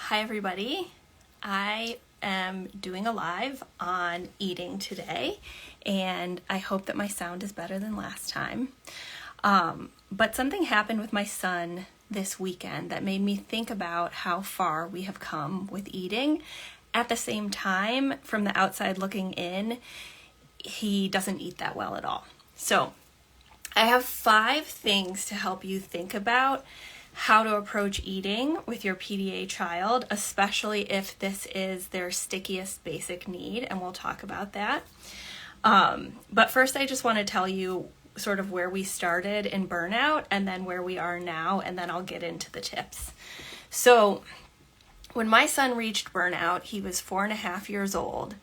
Hi everybody, I am doing a live on eating today and I hope that my sound is better than last time. But something happened with my son this weekend that made me think about how far we have come with eating. At the same time, from the outside looking in, he doesn't eat that well at all. So I have 5 things to help you think about how to approach eating with your PDA child, especially if this is their stickiest basic need, and we'll talk about that. But first, I just want to tell you sort of where we started in burnout and then where we are now, and then I'll get into the tips. So when my son reached burnout, he was 4.5 years old,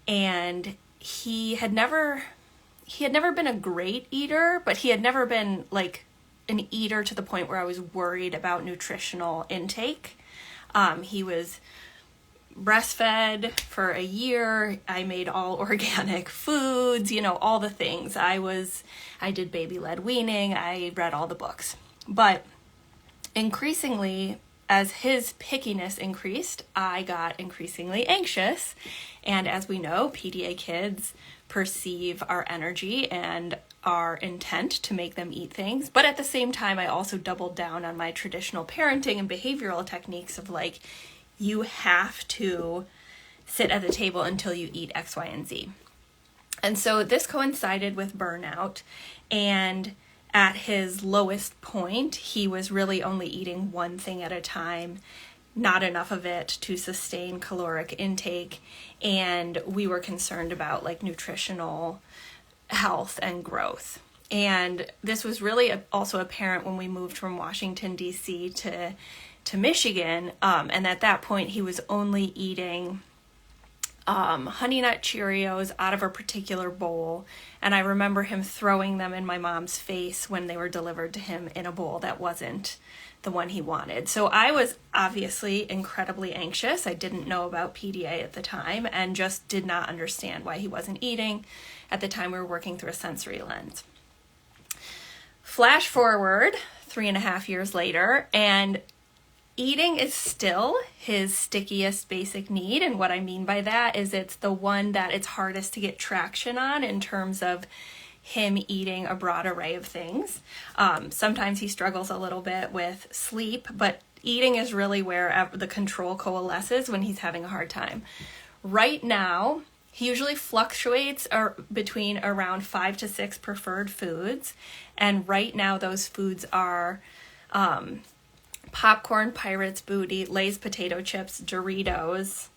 and he had never been a great eater, but he had never been like an eater to the point where I was worried about nutritional intake. He was breastfed for a year. I made all organic foods, all the things. I did baby-led weaning. I read all the books. But increasingly, as his pickiness increased, I got increasingly anxious. And as we know, PDA kids perceive our energy and our intent to make them eat things. But at the same time, I also doubled down on my traditional parenting and behavioral techniques of like, you have to sit at the table until you eat X, Y, and Z. And so this coincided with burnout. And at his lowest point, he was really only eating one thing at a time, not enough of it to sustain caloric intake. And we were concerned about like nutritional health and growth. And this was really also apparent when we moved from Washington, D.C. to Michigan. And at that point, he was only eating Honey Nut Cheerios out of a particular bowl. And I remember him throwing them in my mom's face when they were delivered to him in a bowl that wasn't the one he wanted. So I was obviously incredibly anxious. I didn't know about PDA at the time and just did not understand why he wasn't eating. At the time, we were working through a sensory lens. Flash forward 3.5 years later, and eating is still his stickiest basic need. And what I mean by that is it's the one that it's hardest to get traction on in terms of him eating a broad array of things. Sometimes he struggles a little bit with sleep, but eating is really where the control coalesces when he's having a hard time. Right now, he usually fluctuates between around 5 to 6 preferred foods. And right now those foods are popcorn, Pirate's Booty, Lay's potato chips, Doritos.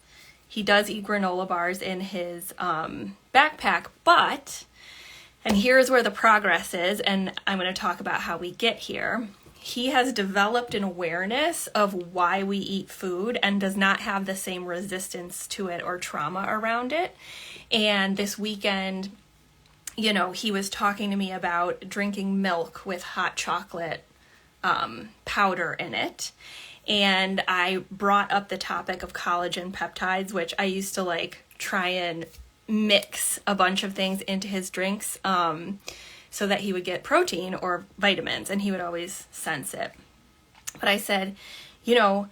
He does eat granola bars in his backpack, but, and here's where the progress is, and I'm going to talk about how we get here. He has developed an awareness of why we eat food and does not have the same resistance to it or trauma around it. And this weekend, he was talking to me about drinking milk with hot chocolate powder in it. And I brought up the topic of collagen peptides, which I used to like try and mix a bunch of things into his drinks so that he would get protein or vitamins, and he would always sense it. But I said, do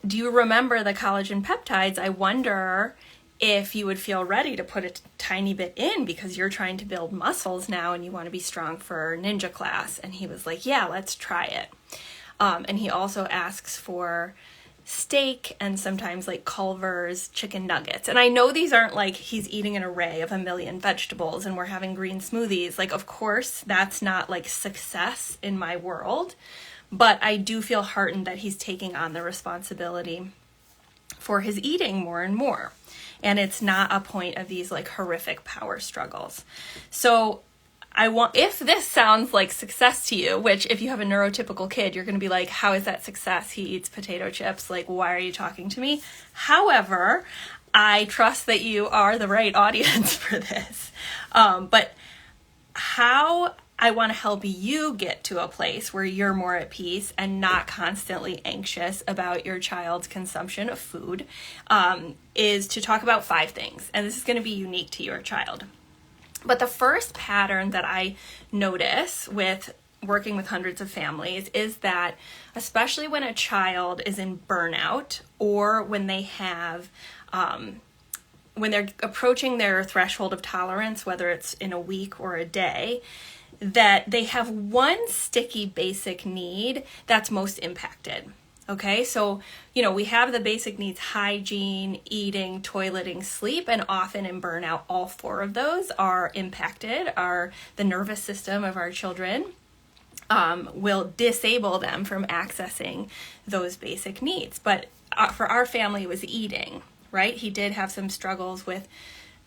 you remember the collagen peptides? I wonder if you would feel ready to put a tiny bit in because you're trying to build muscles now and you want to be strong for ninja class. And he was like, yeah, let's try it. And he also asks for steak and sometimes like Culver's chicken nuggets. And I know these aren't like he's eating an array of a million vegetables and we're having green smoothies. Like, of course, that's not like success in my world, but I do feel heartened that he's taking on the responsibility for his eating more and more. And it's not a point of these like horrific power struggles. So if this sounds like success to you, which if you have a neurotypical kid, you're going to be like, how is that success? He eats potato chips. Like, why are you talking to me? However, I trust that you are the right audience for this. But how I want to help you get to a place where you're more at peace and not constantly anxious about your child's consumption of food is to talk about 5 things. And this is going to be unique to your child. But the first pattern that I notice with working with hundreds of families is that, especially when a child is in burnout or when they have, when they're approaching their threshold of tolerance, whether it's in a week or a day, that they have one sticky basic need that's most impacted. Okay, so, we have the basic needs: hygiene, eating, toileting, sleep, and often in burnout, all four of those are impacted. The nervous system of our children will disable them from accessing those basic needs. But for our family, it was eating, right? He did have some struggles with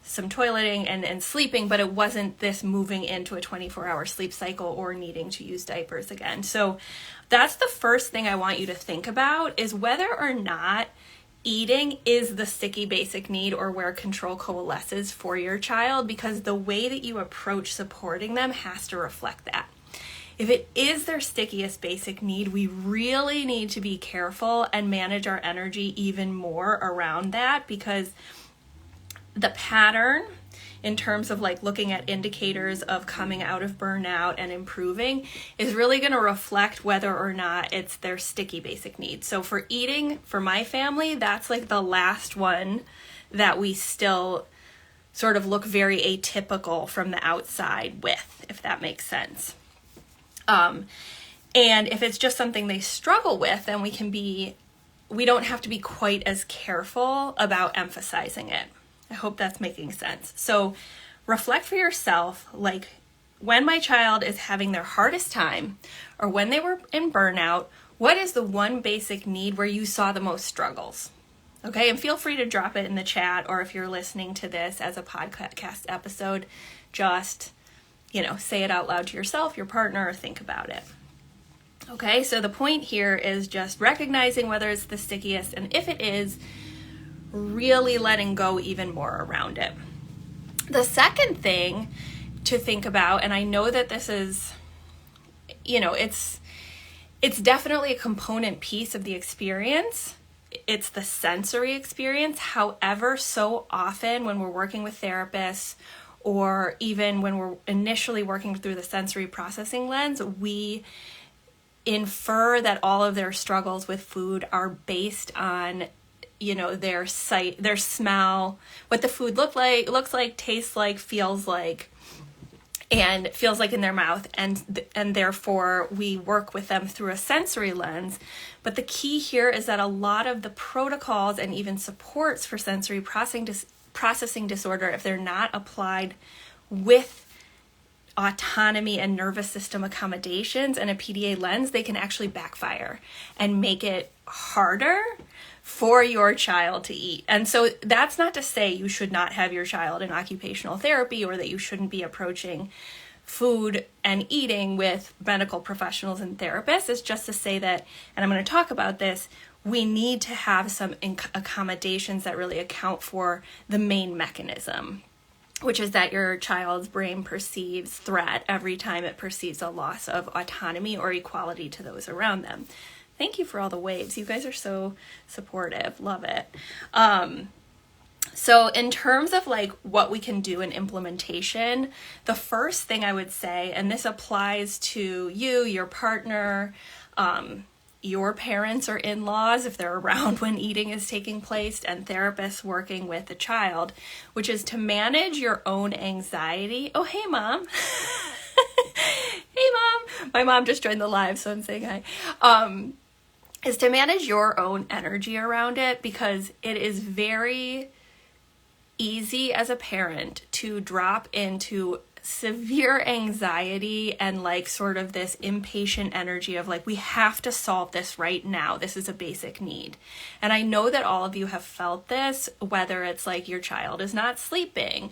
some toileting and sleeping, but it wasn't this moving into a 24-hour sleep cycle or needing to use diapers again. So that's the first thing I want you to think about, is whether or not eating is the sticky basic need or where control coalesces for your child, because the way that you approach supporting them has to reflect that. If it is their stickiest basic need, we really need to be careful and manage our energy even more around that, because the pattern in terms of looking at indicators of coming out of burnout and improving is really going to reflect whether or not it's their sticky basic needs. So for eating, for my family, that's the last one that we still sort of look very atypical from the outside with, if that makes sense. And if it's just something they struggle with, then we don't have to be quite as careful about emphasizing it. I hope that's making sense. So reflect for yourself, when my child is having their hardest time or when they were in burnout, what is the one basic need where you saw the most struggles? Okay, and feel free to drop it in the chat, or if you're listening to this as a podcast episode, just, say it out loud to yourself, your partner, or think about it. Okay, so the point here is just recognizing whether it's the stickiest, and if it is, really letting go even more around it. The second thing to think about, and I know that this is, it's definitely a component piece of the experience. It's the sensory experience. However, so often when we're working with therapists, or even when we're initially working through the sensory processing lens, we infer that all of their struggles with food are based on their sight, their smell, what the food looks like, tastes like, feels like in their mouth, and therefore we work with them through a sensory lens. But the key here is that a lot of the protocols and even supports for sensory processing disorder, if they're not applied with autonomy and nervous system accommodations and a PDA lens, they can actually backfire and make it harder for your child to eat. And so that's not to say you should not have your child in occupational therapy, or that you shouldn't be approaching food and eating with medical professionals and therapists. It's just to say that, and I'm going to talk about this, we need to have some accommodations that really account for the main mechanism, which is that your child's brain perceives threat every time it perceives a loss of autonomy or equality to those around them. Thank you for all the waves. You guys are so supportive. Love it. So in terms of what we can do in implementation, the first thing I would say, and this applies to you, your partner, your parents or in-laws if they're around when eating is taking place, and therapists working with the child, which is to manage your own anxiety. Oh, hey, Mom. Hey, Mom. My mom just joined the live, so I'm saying hi. Is to manage your own energy around it, because it is very easy as a parent to drop into severe anxiety and sort of this impatient energy of we have to solve this right now. This is a basic need. And I know that all of you have felt this, whether it's your child is not sleeping,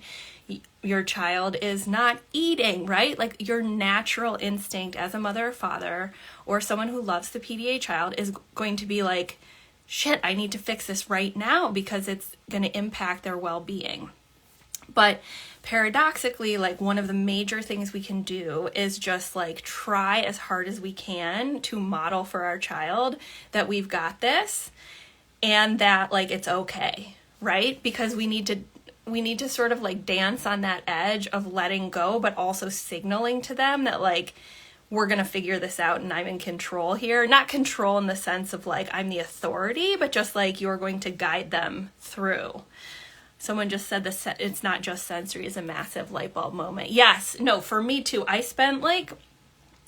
your child is not eating, right? Your natural instinct as a mother or father or someone who loves the PDA child is going to be shit, I need to fix this right now because it's going to impact their well-being. But paradoxically, one of the major things we can do is just try as hard as we can to model for our child that we've got this and that it's okay, right? Because we need to sort of dance on that edge of letting go, but also signaling to them that we're going to figure this out and I'm in control here. Not control in the sense of like I'm the authority, but just like you're going to guide them through. Someone just said this, it's not just sensory is a massive light bulb moment. Yes, no, for me too. I spent like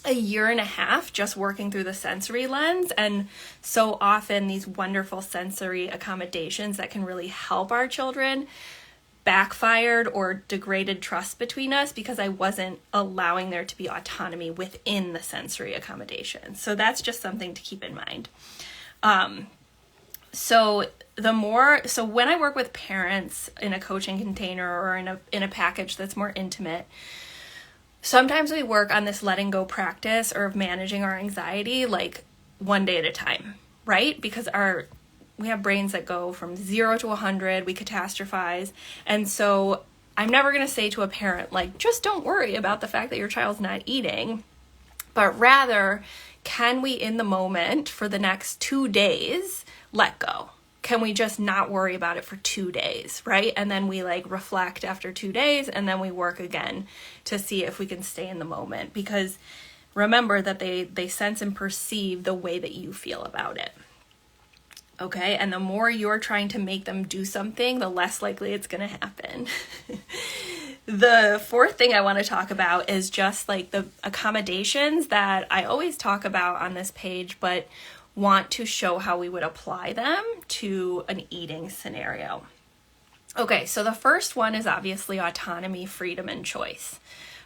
a year and a half just working through the sensory lens, and so often these wonderful sensory accommodations that can really help our children backfired or degraded trust between us because I wasn't allowing there to be autonomy within the sensory accommodation. So that's just something to keep in mind. So when I work with parents in a coaching container or in a package that's more intimate, sometimes we work on this letting go practice or of managing our anxiety like one day at a time, right? Because we have brains that go from 0 to 100, we catastrophize. And so I'm never going to say to a parent, like, just don't worry about the fact that your child's not eating, but rather, can we in the moment for the next 2 days let go? Can we just not worry about it for 2 days, right? And then we like reflect after 2 days, and then we work again to see if we can stay in the moment. Because remember that they sense and perceive the way that you feel about it. Okay, and the more you're trying to make them do something, the less likely it's going to happen. The fourth thing I want to talk about is just like the accommodations that I always talk about on this page, but want to show how we would apply them to an eating scenario. Okay, so the first one is obviously autonomy, freedom, and choice.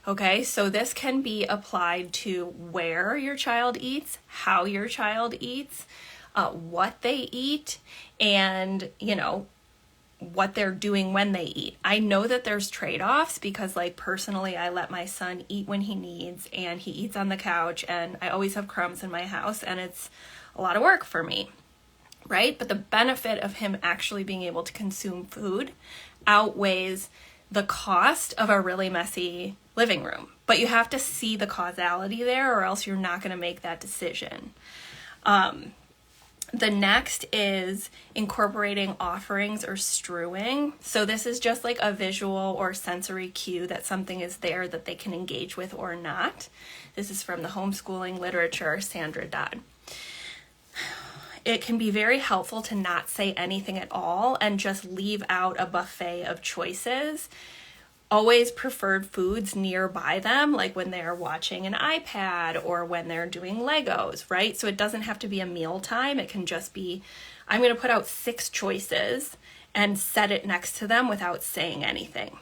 Okay, so this can be applied to where your child eats, how your child eats, what they eat, and, what they're doing when they eat. I know that there's trade-offs because, like, personally, I let my son eat when he needs, and he eats on the couch, and I always have crumbs in my house, and it's a lot of work for me, right? But the benefit of him actually being able to consume food outweighs the cost of a really messy living room. But you have to see the causality there, or else you're not going to make that decision. The next is incorporating offerings or strewing. So this is just like a visual or sensory cue that something is there that they can engage with or not. This is from the homeschooling literature, Sandra Dodd. It can be very helpful to not say anything at all and just leave out a buffet of choices. Always preferred foods nearby them, like when they're watching an iPad or when they're doing Legos, right? So it doesn't have to be a mealtime. It can just be, I'm going to put out 6 choices and set it next to them without saying anything.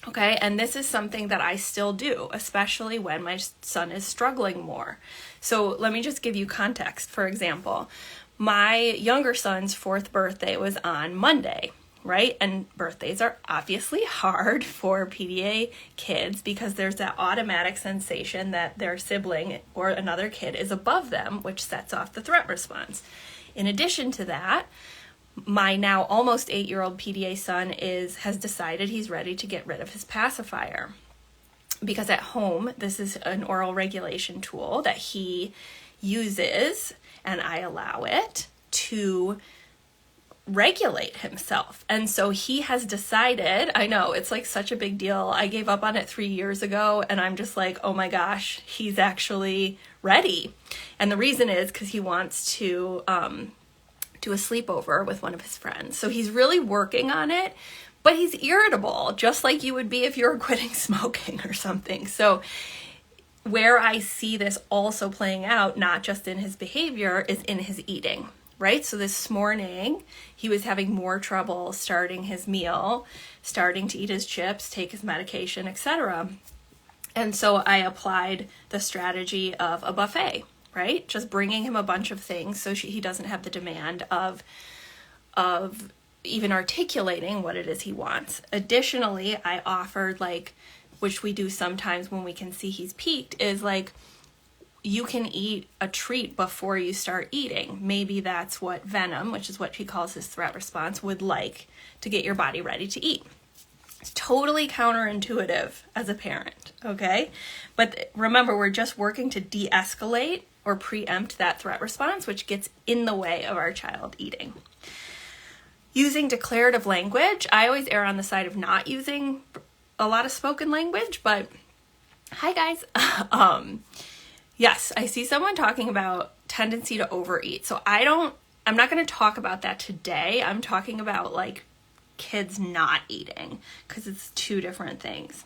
Okay, and this is something that I still do, especially when my son is struggling more. So let me just give you context. For example, my younger son's 4th birthday was on Monday. Right? And birthdays are obviously hard for PDA kids because there's that automatic sensation that their sibling or another kid is above them, which sets off the threat response. In addition to that, my now almost 8-year-old PDA son has decided he's ready to get rid of his pacifier. Because at home, this is an oral regulation tool that he uses, and I allow it to regulate himself. And so he has decided, I know it's like such a big deal. I gave up on it 3 years ago, and I'm just like, oh my gosh, he's actually ready. And the reason is because he wants to do a sleepover with one of his friends. So he's really working on it, but he's irritable, just like you would be if you were quitting smoking or something. So where I see this also playing out, not just in his behavior, is in his eating. Right? So this morning, he was having more trouble starting his meal, starting to eat his chips, take his medication, etc. And so I applied the strategy of a buffet, right? Just bringing him a bunch of things so he doesn't have the demand of even articulating what it is he wants. Additionally, I offered, which we do sometimes when we can see he's peaked, is you can eat a treat before you start eating. Maybe that's what Venom, which is what he calls his threat response, would like to get your body ready to eat. It's totally counterintuitive as a parent, okay? But remember, we're just working to de-escalate or preempt that threat response, which gets in the way of our child eating. Using declarative language, I always err on the side of not using a lot of spoken language, but hi guys. Yes, I see someone talking about tendency to overeat. So I'm not going to talk about that today. I'm talking about like kids not eating, because it's two different things.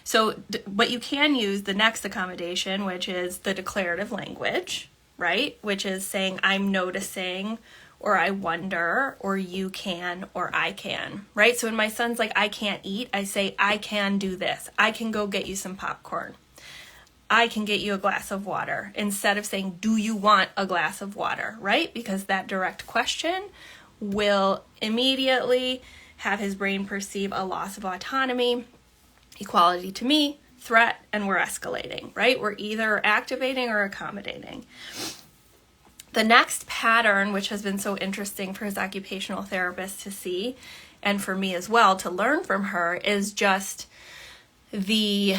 So, but you can use the next accommodation, which is the declarative language, right? Which is saying, I'm noticing, or I wonder, or you can, or I can, right? So when my son's like, I can't eat, I say, I can do this. I can go get you some popcorn. I can get you a glass of water, instead of saying, do you want a glass of water, right? Because that direct question will immediately have his brain perceive a loss of autonomy, equality to me, threat, and we're escalating, right? We're either activating or accommodating. The next pattern, which has been so interesting for his occupational therapist to see, and for me as well to learn from her, is just the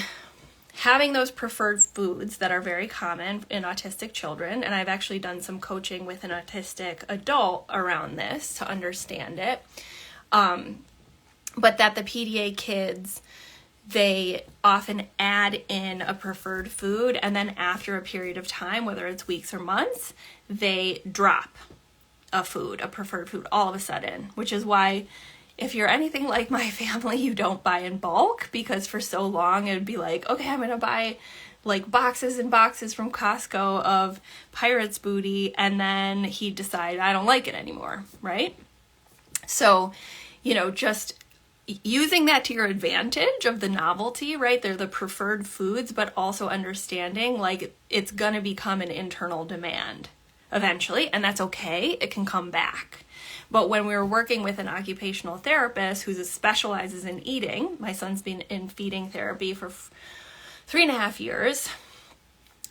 having those preferred foods that are very common in autistic children. And I've actually done some coaching with an autistic adult around this to understand it. But that the PDA kids, they often add in a preferred food, and then after a period of time, whether it's weeks or months, they drop a preferred food all of a sudden, which is why if you're anything like my family, you don't buy in bulk, because for so long it would be like, okay, I'm going to buy like boxes and boxes from Costco of Pirate's Booty, and then he'd decide I don't like it anymore, right? So, just using that to your advantage of the novelty, right? They're the preferred foods, but also understanding like it's going to become an internal demand eventually, and that's okay. It can come back. But when we were working with an occupational therapist who specializes in eating, my son's been in feeding therapy for 3.5 years,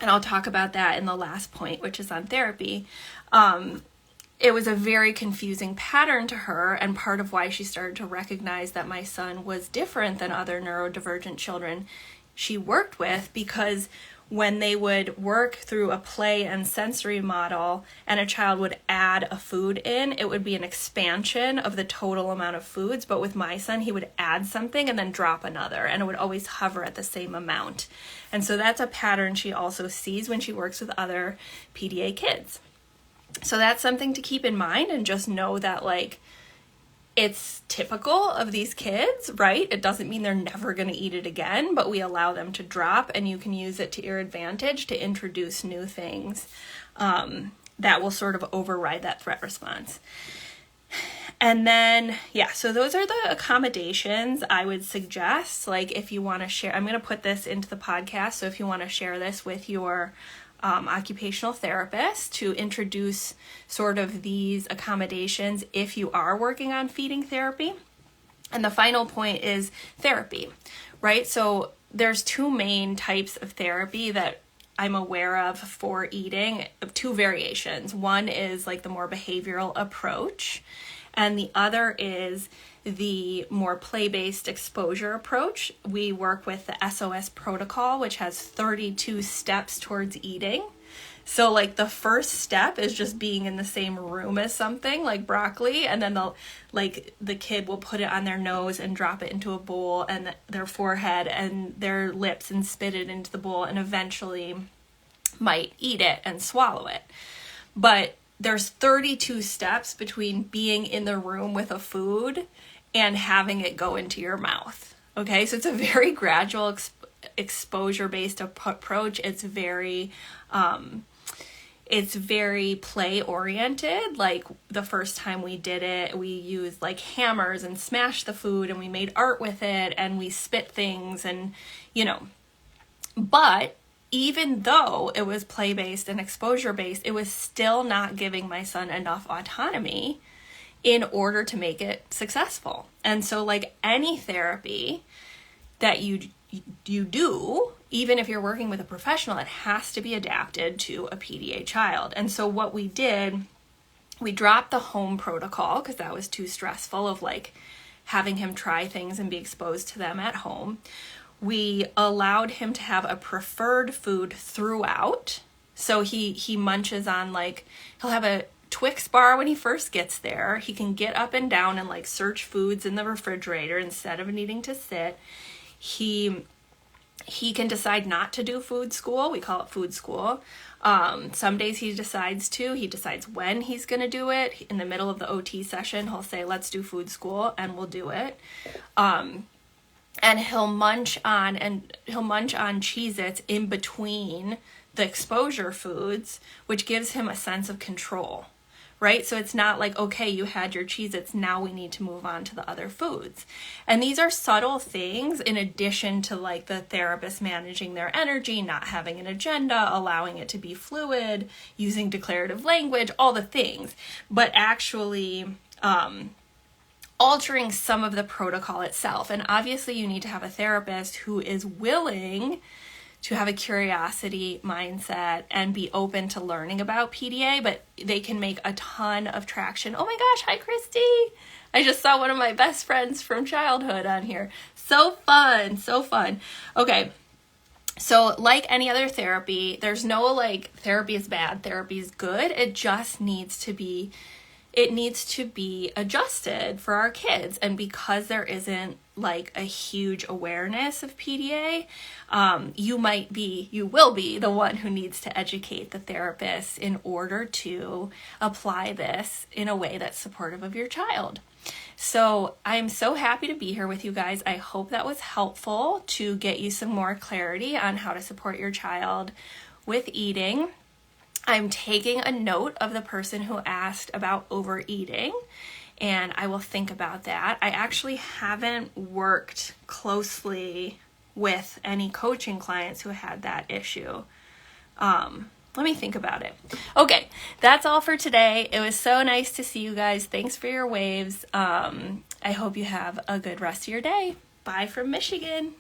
and I'll talk about that in the last point, which is on therapy. It was a very confusing pattern to her, and part of why she started to recognize that my son was different than other neurodivergent children she worked with, because when they would work through a play and sensory model and a child would add a food in, it would be an expansion of the total amount of foods. But with my son, he would add something and then drop another, and it would always hover at the same amount. And so that's a pattern she also sees when she works with other PDA kids. So that's something to keep in mind, and just know that like it's typical of these kids, right? It doesn't mean they're never going to eat it again, but we allow them to drop, and you can use it to your advantage to introduce new things that will sort of override that threat response. And then, so those are the accommodations I would suggest. Like if you want to share, I'm going to put this into the podcast, so if you want to share this with your occupational therapist to introduce sort of these accommodations if you are working on feeding therapy. And the final point is therapy, right? So there's two main types of therapy that I'm aware of for eating, two variations. One is like the more behavioral approach, and the other is the more play-based exposure approach. We work with the SOS protocol, which has 32 steps towards eating. So like the first step is just being in the same room as something like broccoli, and then the kid will put it on their nose and drop it into a bowl, and their forehead and their lips, and spit it into the bowl, and eventually might eat it and swallow it. But there's 32 steps between being in the room with a food and having it go into your mouth. Okay, so it's a very gradual exposure-based approach. It's very play-oriented. Like the first time we did it, we used like hammers and smashed the food, and we made art with it, and we spit things, and but even though it was play-based and exposure-based, it was still not giving my son enough autonomy in order to make it successful. And so like any therapy that you do, even if you're working with a professional, it has to be adapted to a PDA child. And so what we did, we dropped the home protocol because that was too stressful of like having him try things and be exposed to them at home. We allowed him to have a preferred food throughout. So he munches on, like, he'll have a Twix bar when he first gets there. He can get up and down and like search foods in the refrigerator instead of needing to sit. He He can decide not to do food school. We call it food school. Some days he decides to. He decides when he's going to do it. In the middle of the OT session, he'll say, let's do food school, and we'll do it. And he'll munch on Cheez-Its in between the exposure foods, which gives him a sense of control. Right? So it's not like, okay, you had your Cheez-Its, now we need to move on to the other foods. And these are subtle things in addition to like the therapist managing their energy, not having an agenda, allowing it to be fluid, using declarative language, all the things, but actually altering some of the protocol itself. And obviously you need to have a therapist who is willing to have a curiosity mindset and be open to learning about PDA, but they can make a ton of traction. Oh my gosh, hi Christy! I just saw one of my best friends from childhood on here. So fun, so fun. Okay, so like any other therapy, there's no like therapy is bad, therapy is good. It just needs to be adjusted for our kids. And because there isn't like a huge awareness of PDA, you will be the one who needs to educate the therapist in order to apply this in a way that's supportive of your child. So I'm so happy to be here with you guys. I hope that was helpful to get you some more clarity on how to support your child with eating. I'm taking a note of the person who asked about overeating, and I will think about that. I actually haven't worked closely with any coaching clients who had that issue. Let me think about it. Okay, that's all for today. It was so nice to see you guys. Thanks for your waves. I hope you have a good rest of your day. Bye from Michigan.